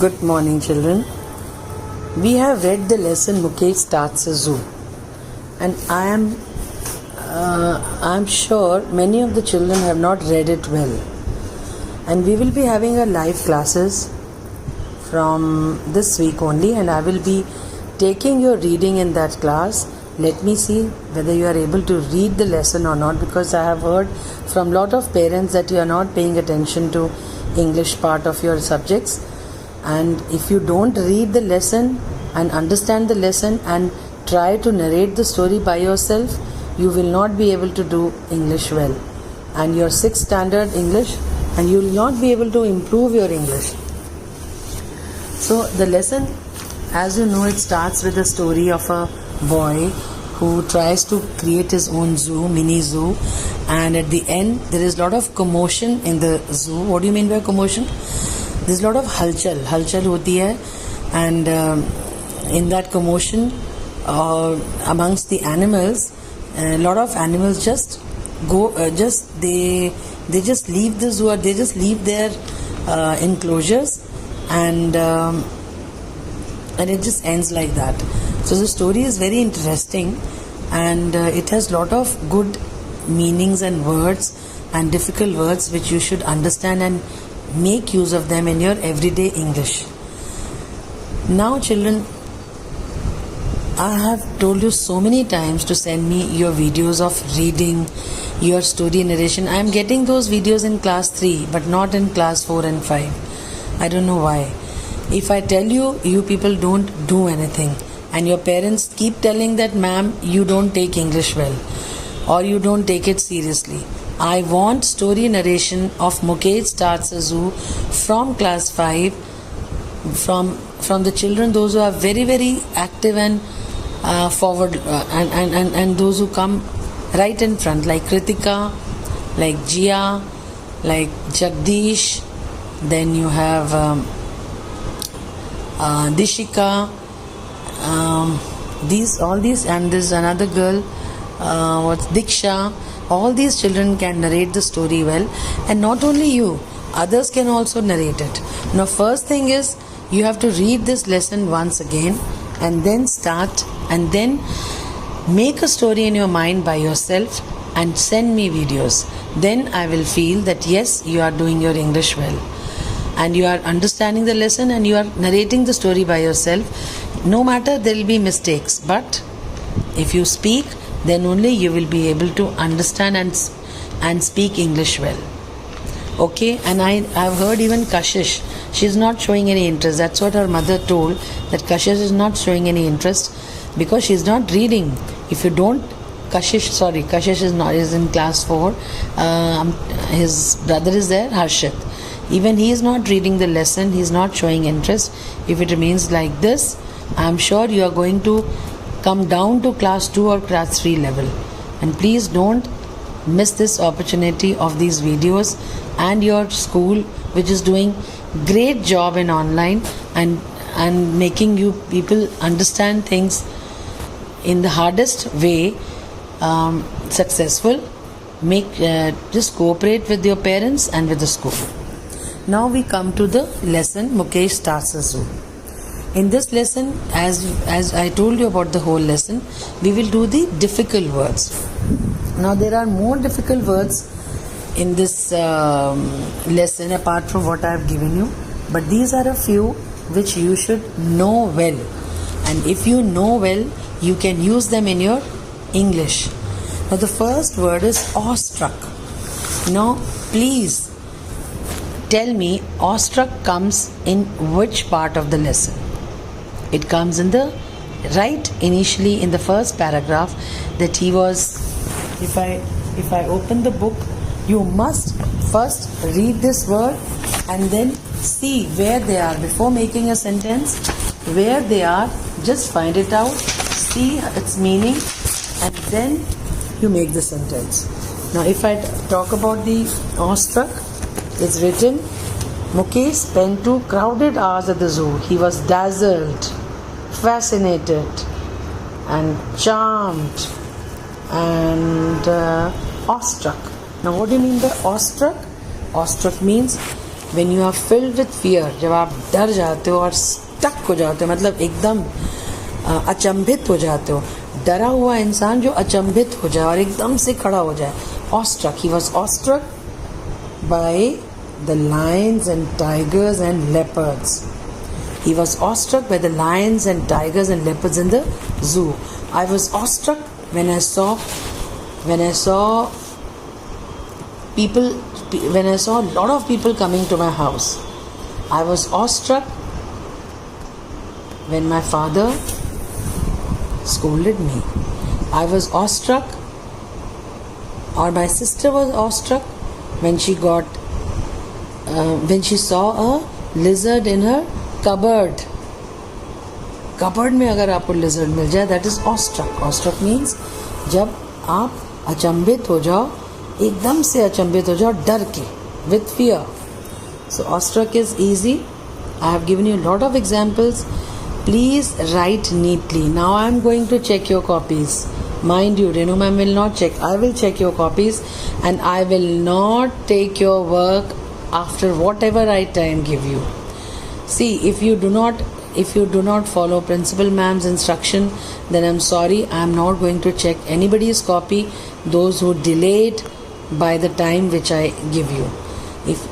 Good morning, children. We have read the lesson Mukesh starts a zoo, and I'm sure many of the children have not read it well. And we will be having a live classes from this week only, and I will be taking your reading in that class. Let me see whether you are able to read the lesson or not, because I have heard from lot of parents that you are not paying attention to English part of your subjects. And if you don't read the lesson and understand the lesson and try to narrate the story by yourself, you will not be able to do English well. And your 6th standard English, and you will not be able to improve your English. So the lesson, as you know, it starts with the story of a boy who tries to create his own zoo, mini zoo, and at the end there is a lot of commotion in the zoo. What do you mean by commotion? There's a lot of halchal hoti hai, and in that commotion amongst the animals, a lot of animals just go, they just leave the zoo, or they just leave their enclosures, and it just ends like that. So the story is very interesting, and it has lot of good meanings and words and difficult words which you should understand and make use of them in your everyday English. Now, children, I have told you so many times to send me your videos of reading, your story narration. I am getting those videos in class 3 but not in class 4 and 5. I don't know why. If I tell you, you people don't do anything, and your parents keep telling that, ma'am, you don't take English well, or you don't take it seriously. I want story narration of Mukesh Starts a Zoo from class 5, from the children, those who are very, very active and forward, and those who come right in front, like Kritika, like Jia, like Jagdish, then you have Dishika, all these, and there's another girl, what's Diksha. All these children can narrate the story well, and not only you, others can also narrate it. Now, first thing is, you have to read this lesson once again, and then start, and then make a story in your mind by yourself and send me videos. Then I will feel that yes, you are doing your English well, and you are understanding the lesson, and you are narrating the story by yourself. No matter, there will be mistakes, but if you speak, then only you will be able to understand and speak English well. Okay, and I've heard even Kashish, she's not showing any interest. That's what her mother told, that Kashish is not showing any interest because she's not reading. If you don't, Kashish is in class 4. His brother is there, Harshit. Even he is not reading the lesson, he is not showing interest. If it remains like this, I'm sure you are going to come down to class 2 or class 3 level. And please don't miss this opportunity of these videos, and your school, which is doing great job in online and making you people understand things in the hardest way, successful. Just cooperate with your parents and with the school. Now we come to the lesson Mukesh Starts a Zoo. In this lesson, as I told you about the whole lesson, we will do the difficult words. Now there are more difficult words in this lesson apart from what I have given you, but these are a few which you should know well, and if you know well, you can use them in your English. Now the first word is awestruck. Now please tell me, awestruck comes in which part of the lesson? It comes in the right initially in the first paragraph, that he was, if I open the book, you must first read this word and then see where they are before making a sentence. Where they are, just find it out, see its meaning, and then you make the sentence. Now if I talk about the awestruck, it's written, Mukesh spent 2 crowded hours at the zoo. He was dazzled, fascinated, and charmed, and awestruck. Now what do you mean by awestruck? Awestruck means when you are filled with fear, जब आप डर जाते हो और stuck हो जाते हो, मतलब एकदम अचंभित हो जाते हो. डरा हुआ इंसान जो अचंभित हो जाए और एकदम से खड़ा हो जाए. Awestruck. He was awestruck by the lions and tigers and leopards. He was awestruck by the lions and tigers and leopards in the zoo. I was awestruck when I saw people, when I saw a lot of people coming to my house. I was awestruck when my father scolded me. I was awestruck, or my sister was awestruck when she saw a lizard in her cupboard. Cupboard में अगर आपको lizard मिल जाए, that is awestruck. Awestruck means जब आप अचंभित हो जाओ, एकदम से अचंभित हो जाओ डर के, with fear. So awestruck is easy. I have given you a lot of examples. Please write neatly. Now I am going to check your copies. Mind you, Renu ma'am will not check. I will check your copies, and I will not take your work after whatever right time give you. See, if you do not follow principal ma'am's instruction, then I'm sorry, I'm not going to check anybody's copy, those who delayed by the time which I give you. If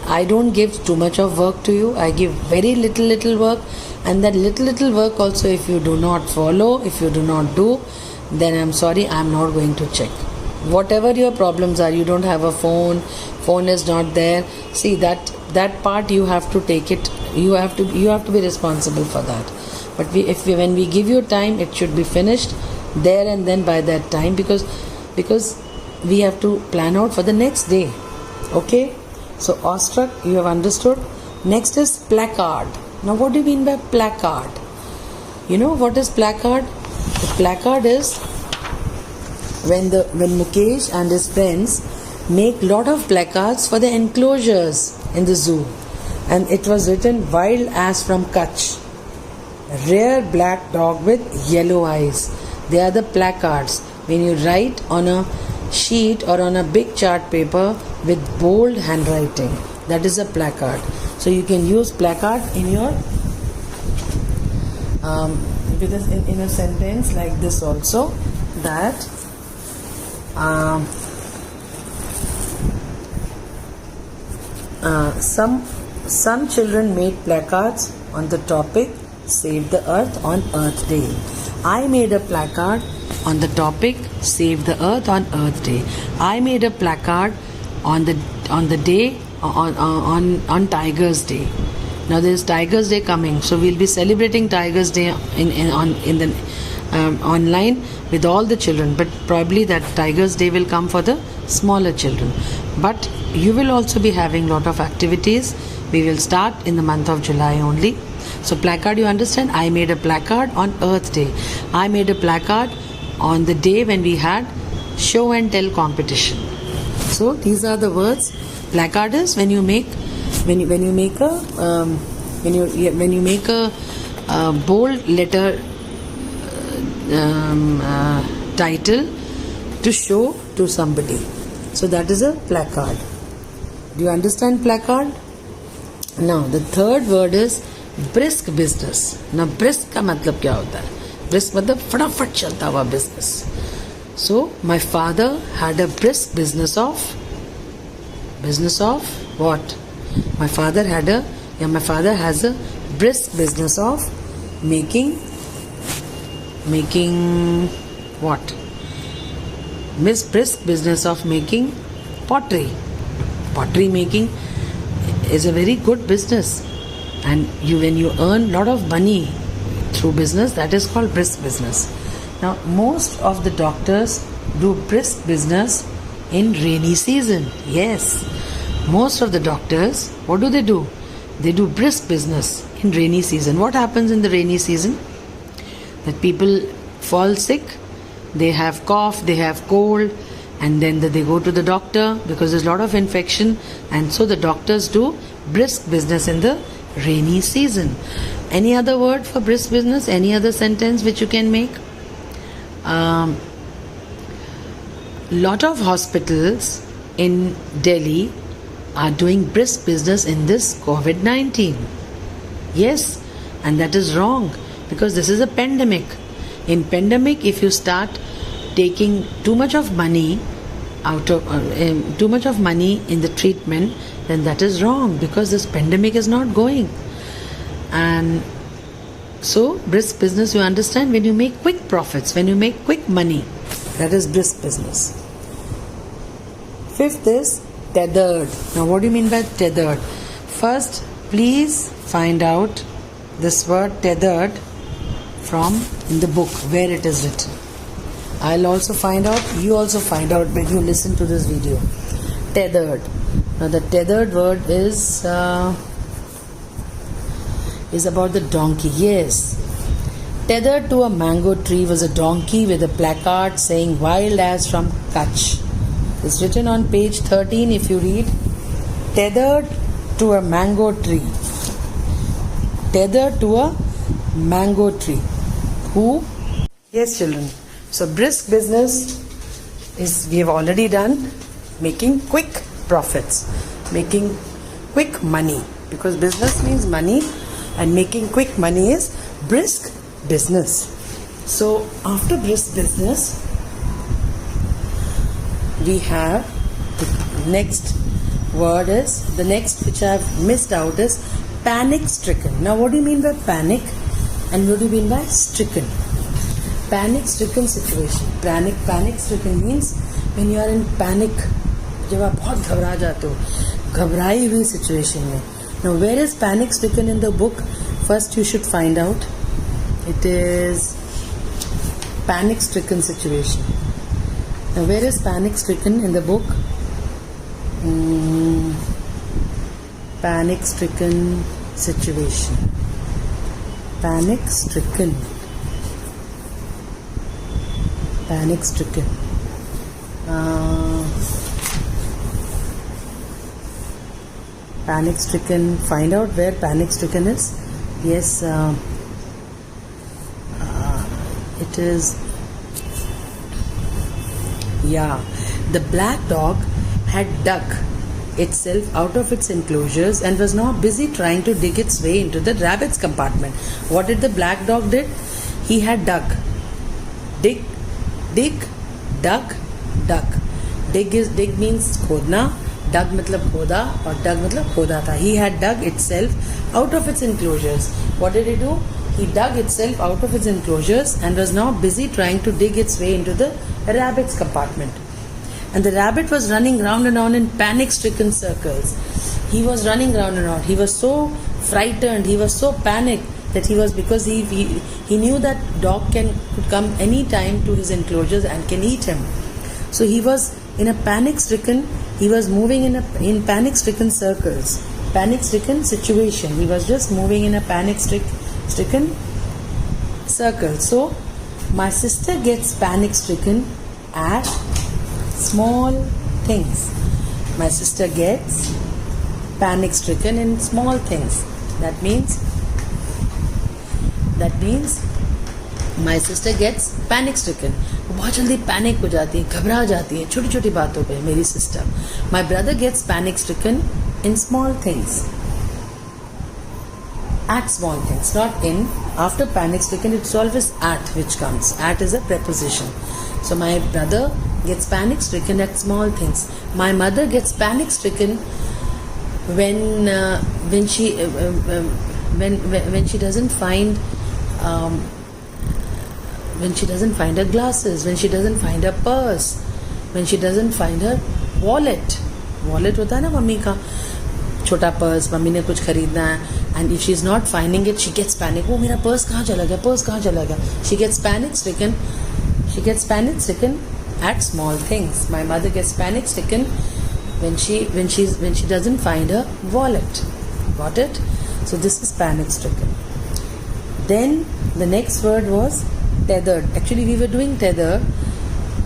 I don't give too much of work to you, I give very little work, and that little work also, if you do not follow, if you do not do, then I'm sorry, I'm not going to check. Whatever your problems are, you don't have a phone is not there. See, that part you have to take it. You have to be responsible for that. But when we give you time, it should be finished there and then by that time, because we have to plan out for the next day. Okay? So awestruck, you have understood. Next is placard. Now what do you mean by placard? You know what is placard? The placard is when Mukesh and his friends make lot of placards for the enclosures in the zoo, and it was written, "Wild ass from Kutch, rare black dog with yellow eyes." They are the placards. When you write on a sheet or on a big chart paper with bold handwriting, that is a placard. So you can use placard in your in a sentence like this also, that some children made placards on the topic "Save the Earth" on Earth Day. I made a placard on the topic "Save the Earth" on Earth Day. I made a placard on the day on Tigers Day. Now there is Tigers Day coming, so we'll be celebrating Tigers Day online with all the children. But probably that Tigers Day will come for the smaller children. But you will also be having lot of activities. We will start in the month of July only. So placard, you understand? I made a placard on Earth Day. I made a placard on the day when we had show and tell competition. So these are the words. Placard is when you make a bold letter title to show to somebody. So that is a placard. Do you understand placard? Now the third word is brisk business. Now brisk का मतलब क्या होता है? Brisk मतलब फटाफट चलता हुआ business. So my father had a brisk business of what? My father has a brisk business of making what? Brisk business of making pottery. Pottery making is a very good business, and when you earn lot of money through business, that is called brisk business. Now most of the doctors do brisk business in rainy season. Yes, most of the doctors, what do? They do brisk business in rainy season. What happens in the rainy season? That people fall sick, they have cough, they have cold, and then they go to the doctor because there's a lot of infection, and so the doctors do brisk business in the rainy season. Any other word for brisk business? Any other sentence which you can make? Lot of hospitals in Delhi are doing brisk business in this COVID-19. Yes, and that is wrong because this is a pandemic. In pandemic, if you start taking too much of money too much of money in the treatment, then that is wrong because this pandemic is not going. And so brisk business, you understand, when you make quick profits, when you make quick money, that is brisk business. Fifth is tethered. Now what do you mean by tethered? First, please find out this word tethered from in the book where it is written. I'll also find out, you also find out when you listen to this video. Tethered. Now the tethered word is about the donkey. Yes. Tethered to a mango tree was a donkey with a placard saying "Wild as from Kutch." It's written on page 13 if you read. Tethered to a mango tree. Tethered to a mango tree. Who? Yes, children. So brisk business is, we have already done, making quick profits, making quick money, because business means money and making quick money is brisk business. So after brisk business, we have the next word is, the next which I have missed out is panic stricken. Now what do you mean by panic and what do you mean by stricken? Panic stricken situation. Panic stricken means when you are in panic, जब आप बहुत घबरा जाते हो, घबराई हुई situation में. Now where is panic stricken in the book? First you should find out. It is panic stricken situation. Now where is panic stricken in the book? Panic stricken situation. Panic stricken. Panic stricken. Panic stricken. Find out where panic stricken is. Yes, it is. Yeah, the black dog had dug itself out of its enclosures and was now busy trying to dig its way into the rabbit's compartment. What did the black dog did? He had dug. Dig, dug. Dig means खोदना, dug मतलब खोदा और dug मतलब खोदा था. He had dug itself out of its enclosures. What did he do? He dug itself out of its enclosures and was now busy trying to dig its way into the rabbit's compartment. And the rabbit was running round and round in panic-stricken circles. He was running round and round. He was so frightened. He was so panicked that he was, because he knew that dog could come any time to his enclosures and can eat him. So he was in a panic-stricken. He was moving in panic-stricken circles. Panic-stricken situation. He was just moving in a panic-stricken circle. So my sister gets panic-stricken at small things. My sister gets panic-stricken in small things. That means my sister gets panic-stricken. वो बहुत जल्दी panic हो जाती है, घबरा जाती है छोटी छोटी बातों पे. मेरी sister. My brother gets panic-stricken in small things. At small things, not in. After panic-stricken, it's always at which comes. At is a preposition. So my brother gets panic-stricken at small things. My mother gets panic-stricken when she doesn't find her glasses, when she doesn't find her purse, when she doesn't find her wallet. Wallet होता है ना mummy का छोटा purse, mummy ने कुछ खरीदना है, and if she is not finding it, she gets panic. वो मेरा पर्स कहाँ चला गया? She gets panic-stricken. She gets panic-stricken at small things. My mother gets panic-stricken when she doesn't find her wallet. Got it? So this is panic-stricken. Then the next word was tethered. Actually we were doing tether,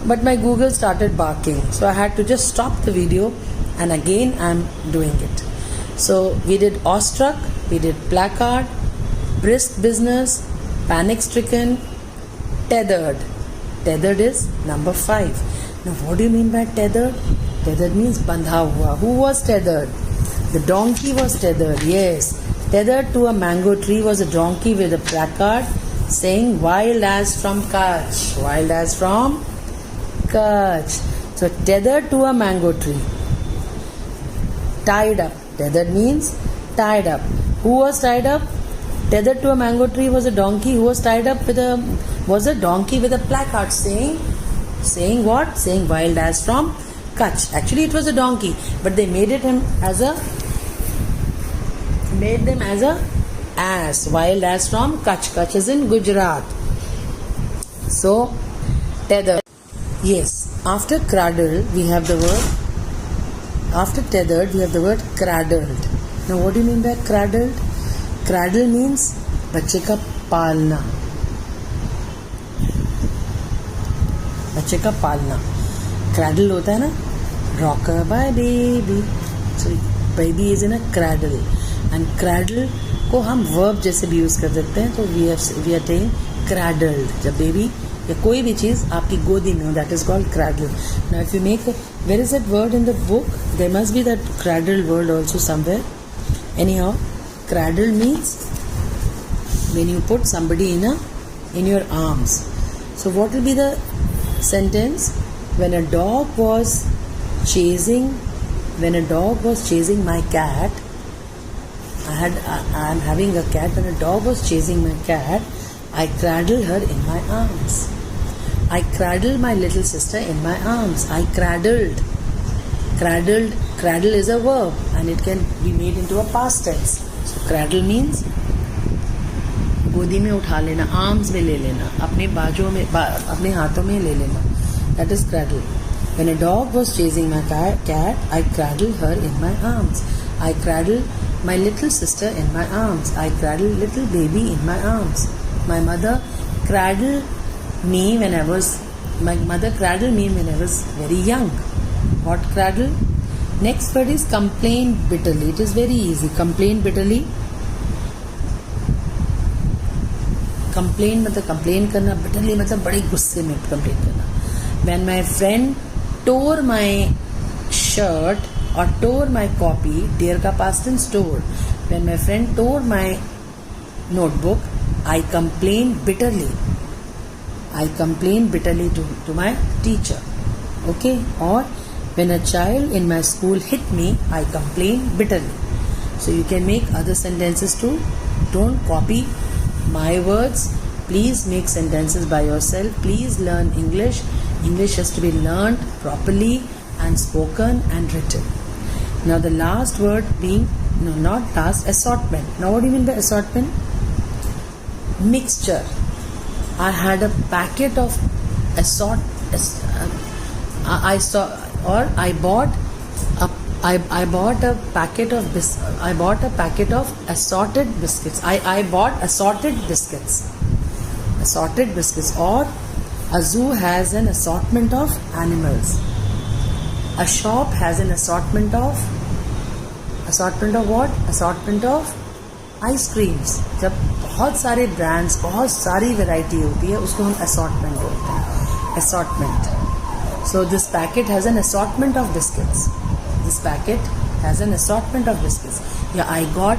but my Google started barking, so I had to just stop the video and again I'm doing it. So we did awestruck, we did placard, brisk business, panic-stricken, tethered. Tethered is number 5. Now what do you mean by tethered? Tethered means bandha hua. Who was tethered? The donkey was tethered, yes. Tethered to a mango tree was a donkey with a placard saying wild as from Kutch. Wild as from Kutch. So tethered to a mango tree. Tied up. Tethered means tied up. Who was tied up? Tethered to a mango tree was a donkey who was tied up with a donkey with a placard saying what? Saying wild as from Kutch. Actually it was a donkey, but they made them as a ass. Wild as from Kutch. Kutch is in Gujarat. So tethered. Yes. After cradle we have the word. After tethered we have the word cradled. Now what do you mean by cradled? Cradle means बच्चे का पालना. बच्चे का पालना. Cradle होता है ना, rocker by baby. So baby is in a cradle. And cradle को हम verb जैसे भी यूज कर सकते हैं. तो we are saying cradled. जब baby या कोई भी चीज आपकी गोदी में हो, that is called cradle. Now if you make where is that word in the book? There must be that cradle word also somewhere. Anyhow, cradle means when you put somebody in your arms. So what will be the sentence? When a dog was chasing my cat, I am having a cat. When a dog was chasing my cat, I cradled her in my arms. I cradled my little sister in my arms. I cradled. Cradle is a verb and it can be made into a past tense. So cradle means गोदी में उठा लेना, arms में ले लेना, अपने बाजू में अपने हाथों में ले लेना. That is cradle. When a dog was chasing my cat, I cradled her in my arms. I cradled my little sister in my arms. I cradled little baby in my arms. My mother cradled me when I was very young. What cradle? Next word is complain bitterly. It is very easy. Complain bitterly. Complain मतलब complain करना, bitterly मतलब बड़े गुस्से में complain करना. When my friend tore my shirt or tore my copy, tear का past tense tore. When my friend tore my notebook, I complained bitterly. I complained bitterly to my teacher. Okay? Or when a child in my school hit me, I complained bitterly. So you can make other sentences too. Don't copy my words. Please make sentences by yourself. Please learn English. English has to be learned properly and spoken and written. Now the last word being, no, not last, assortment. Now what do you mean by assortment? Mixture. I had a packet of I bought a packet of assorted biscuits. I bought assorted biscuits. Assorted biscuits. Or a zoo has an assortment of animals. A shop has an assortment of what? Assortment of ice creams. जब बहुत सारे brands, बहुत सारी variety होती है, उसको हम assortment बोलते हैं. Assortment. So this packet has an assortment of biscuits. This packet has an assortment of biscuits. Yeah, I got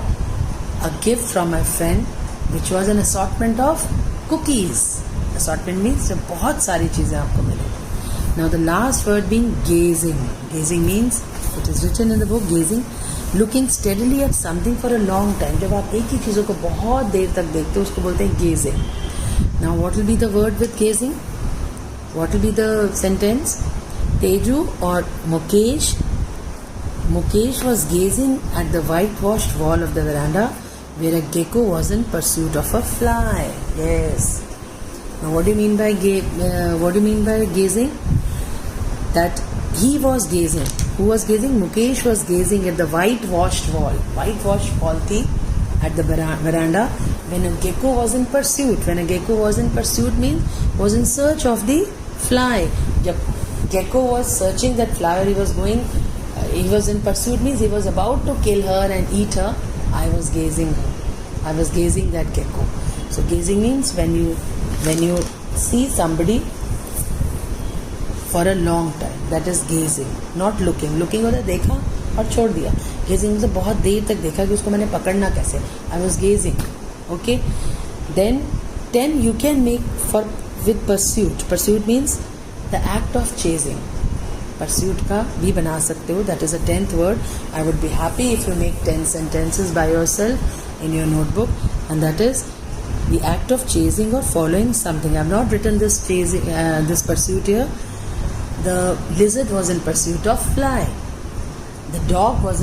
a gift from my friend which was an assortment of cookies. Assortment means जब बहुत सारी चीज़ें आपको मिलेंगी. Now the last word being gazing. Gazing means, it is written in the book, gazing, looking steadily at something for a long time. जब आप एक ही चीज़ों को बहुत देर तक देखते हो, उसको बोलते हैं gazing. Now what will be the word with gazing? What will be the sentence? Teju or Mukesh was gazing at the whitewashed wall of the veranda where a gecko was in pursuit of a fly. Yes. Now what do you mean by gazing? That he was gazing. Who was gazing? Mukesh was gazing at the whitewashed wall. Whitewashed wall thi at the veranda when a gecko was in pursuit. When a gecko was in pursuit means was in search of the fly. Jab gecko was searching that fly, he was in pursuit means he was about to kill her and eat her. I was gazing that gecko. So gazing means when you see somebody for a long time. That is gazing, not looking. Looking होता है देखा और छोड़ दिया. Gazing मतलब बहुत देर तक देखा कि उसको मैंने पकड़ना कैसे. I was gazing. Okay. Then 10 you can make for with pursuit. Pursuit means the act of chasing. Pursuit का भी बना सकते हो. That is a 10th word. I would be happy if you make 10 sentences by yourself in your notebook, and that is the act of chasing or following something. I have not written this chasing, this pursuit here. The lizard was in pursuit of fly. The dog was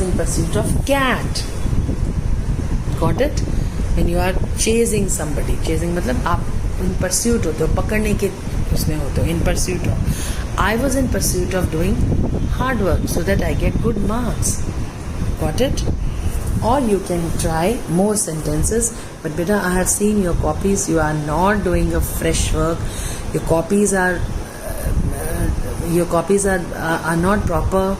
in pursuit of cat. Got it? When you are chasing somebody, chasing मतलब आप in pursuit होते हो, पकड़ने के उसमें होते हो, in pursuit of. I was in pursuit of doing hard work so that I get good marks. Got it? Or you can try more sentences, but beta, I have seen your copies. You are not doing a fresh work. Your copies are not proper.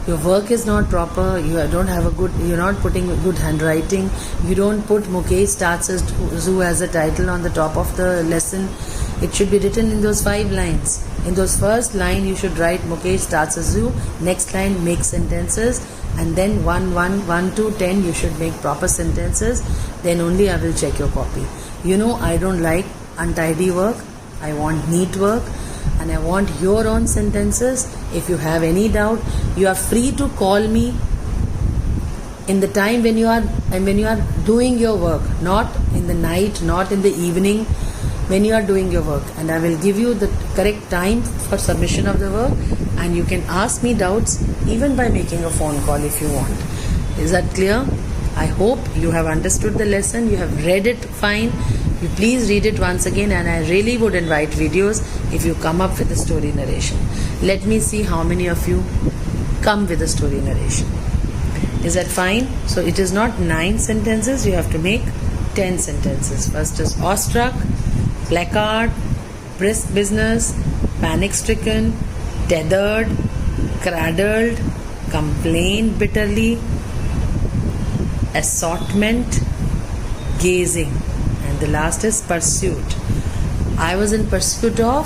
Your work is not proper. You don't have a good. You're not putting good handwriting. You don't put Mukesh starts as zoo as a title on the top of the lesson. It should be written in those 5 lines. In those first line, you should write Mukesh starts a zoo. Next line, make sentences. And then 1 to 10 you should make proper sentences. Then only I will check your copy. You know, I don't like untidy work. I want neat work, and I want your own sentences. If you have any doubt, you are free to call me in the time when you are doing your work, not in the night, not in the evening, when you are doing your work, and I will give you the correct time for submission of the work, and you can ask me doubts even by making a phone call if you want. Is that clear? I hope you have understood the lesson. You have read it fine. You please read it once again, and I really would invite videos if you come up with a story narration. Let me see how many of you come with a story narration. Is that fine? So it is not 9 sentences. You have to make 10 sentences. First is awestruck, placard, brisk business, panic-stricken, tethered, cradled, complained bitterly, assortment, gazing, and the last is pursuit. I was in pursuit of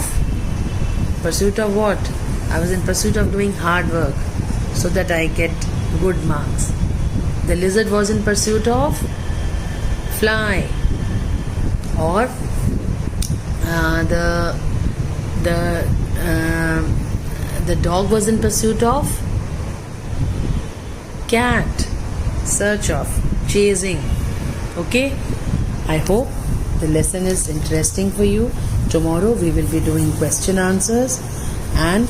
what? I was in pursuit of doing hard work so that I get good marks. The lizard was in pursuit of fly, or the dog was in pursuit of cat, search of, chasing. Okay, I hope the lesson is interesting for you. Tomorrow we will be doing question answers, and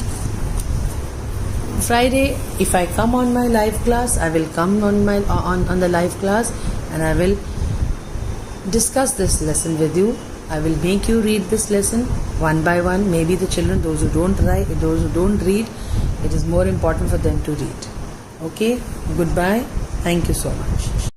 Friday, if I come on my live class, I will come on the live class, and I will discuss this lesson with you. I will make you read this lesson one by one. Maybe the children, those who don't read, it is more important for them to read. Okay, goodbye. Thank you so much.